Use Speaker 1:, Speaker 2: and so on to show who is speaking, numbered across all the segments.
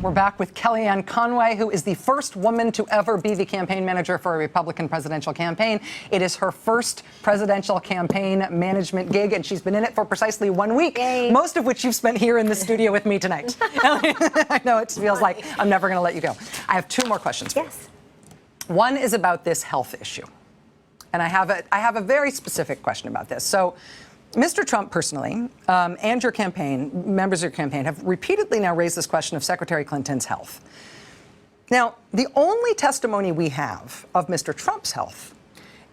Speaker 1: We're back with Kellyanne Conway, who is the first woman to ever be the campaign manager for a Republican presidential campaign. It is her first presidential campaign management gig, and she's been in it for precisely 1 week,
Speaker 2: Yay.
Speaker 1: most of which you've spent here in the studio with me tonight. I know it feels like I'm never going to let you go. I have two more questions for you.
Speaker 2: Yes.
Speaker 1: One is about this health issue, and I have a very specific question about this. So, Mr. Trump personally and your campaign, members of your campaign, have repeatedly now raised this question of Secretary Clinton's health. Now, the only testimony we have of Mr. Trump's health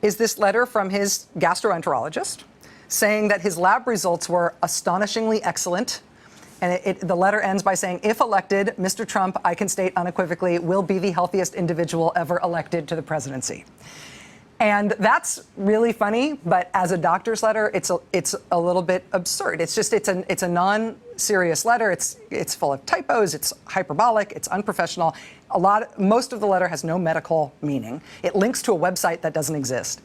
Speaker 1: is this letter from his gastroenterologist saying that his lab results were astonishingly excellent. And the letter ends by saying, if elected, Mr. Trump, I can state unequivocally, will be the healthiest individual ever elected to the presidency. And that's really funny, but as a doctor's letter, it's a little bit absurd. It's a non-serious letter. It's full of typos. It's hyperbolic. It's unprofessional. Most of the letter has no medical meaning. It links to a website that doesn't exist.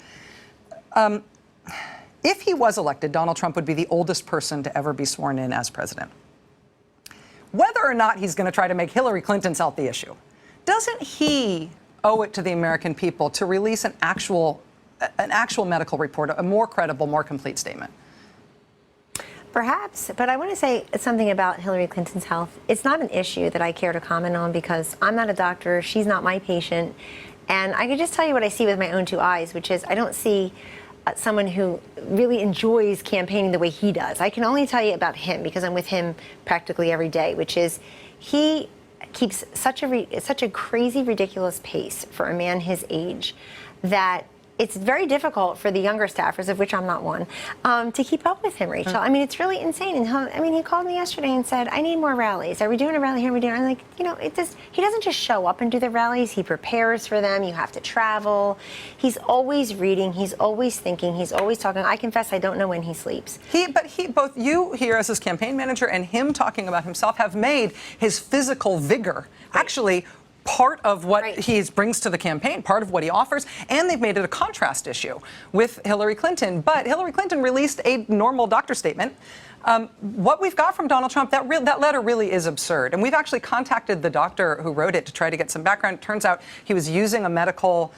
Speaker 1: If he was elected, Donald Trump would be the oldest person to ever be sworn in as president. Whether or not he's going to try to make Hillary Clinton's health the issue, doesn't he owe it to the American people to release an actual medical report, a more credible, more complete statement?
Speaker 2: Perhaps, but I want to say something about Hillary Clinton's health. It's not an issue that I care to comment on because I'm not a doctor, she's not my patient, and I can just tell you what I see with my own two eyes, which is I don't see someone who really enjoys campaigning the way he does. I can only tell you about him because I'm with him practically every day, which is he keeps such a crazy, ridiculous pace for a man his age that it's very difficult for the younger staffers, of which I'm not one, to keep up with him, Rachel. I mean, it's really insane. And he called me yesterday and said, I need more rallies. Are we doing a rally here? I'm like, he doesn't just show up and do the rallies. He prepares for them. You have to travel. He's always reading. He's always thinking. He's always talking. I confess, I don't know when he sleeps.
Speaker 1: Both you here as his campaign manager and him talking about himself have made his physical vigor actually part of what he brings to the campaign, part of what he offers, and they've made it a contrast issue with Hillary Clinton. But Hillary Clinton released a normal doctor statement. What we've got from Donald Trump, that letter really is absurd. And we've actually contacted the doctor who wrote it to try to get some background. It turns out he was using a medical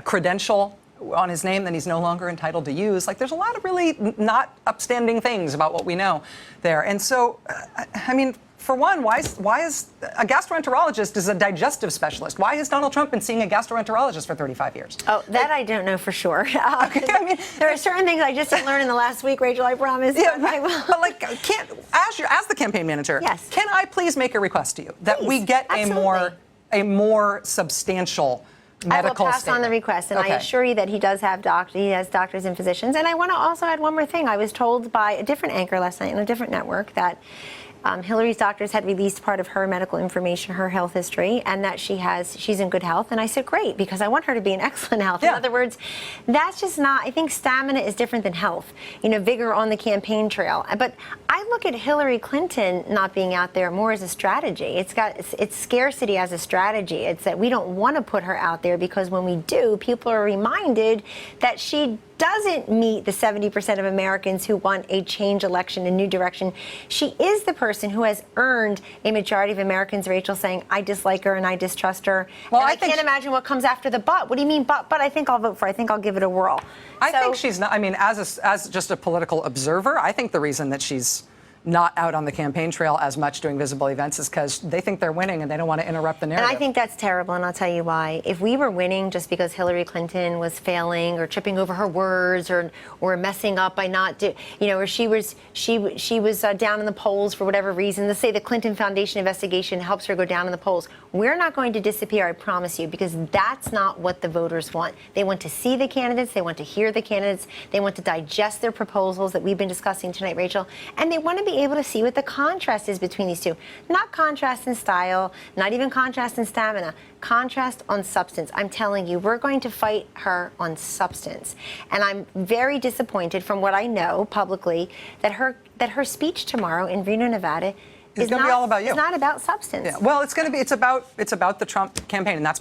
Speaker 1: credential on his name that he's no longer entitled to use. Like, there's a lot of really not upstanding things about what we know there. And so, I mean, for one, why is a gastroenterologist is a digestive specialist? Why has Donald Trump been seeing a gastroenterologist for 35 years?
Speaker 2: Oh, that I don't know for sure.
Speaker 1: Okay, I mean,
Speaker 2: there are certain things I just didn't learn in the last week, Rachel, I promise.
Speaker 1: Yeah, but like, as the campaign manager,
Speaker 2: yes,
Speaker 1: can I please make a request to you that we get a more substantial medical
Speaker 2: I will pass
Speaker 1: statement.
Speaker 2: on the request, and
Speaker 1: Okay.
Speaker 2: I assure you that he does have he has doctors and physicians. And I want to also add one more thing. I was told by a different anchor last night on a different network that Hillary's doctors had released part of her medical information, her health history, and that she's in good health. And I said, great, because I want her to be in excellent health.
Speaker 1: Yeah.
Speaker 2: In other words, that's just not, I think stamina is different than health, vigor on the campaign trail. But I look at Hillary Clinton not being out there more as a strategy. It's scarcity as a strategy. It's that we don't want to put her out there because when we do, people are reminded that she doesn't meet the 70% of Americans who want a change election, a new direction. She is the person who has earned a majority of Americans, Rachel, saying, I dislike her and I distrust her. Well, and I can't imagine what comes after the but. What do you mean but? But I think I'll vote for her. I think I'll give it a whirl.
Speaker 1: I think she's not, I mean, as just a political observer, I think the reason that she's not out on the campaign trail as much doing visible events is because they think they're winning and they don't want to interrupt the narrative.
Speaker 2: And I think that's terrible, and I'll tell you why. If we were winning just because Hillary Clinton was failing or tripping over her words or messing up by not or she was down in the polls for whatever reason, let's say the Clinton Foundation investigation helps her go down in the polls, we're not going to disappear, I promise you, because that's not what the voters want. They want to see the candidates, they want to hear the candidates, they want to digest their proposals that we've been discussing tonight, Rachel, and they want to be able to see what the contrast is between these two. Not contrast in style, not even contrast in stamina, contrast on substance. I'm telling you, we're going to fight her on substance. And I'm very disappointed from what I know publicly that her speech tomorrow in Reno, Nevada
Speaker 1: It's going to be all about you.
Speaker 2: It's not about substance.
Speaker 1: Yeah. Well, it's about the Trump campaign, and that's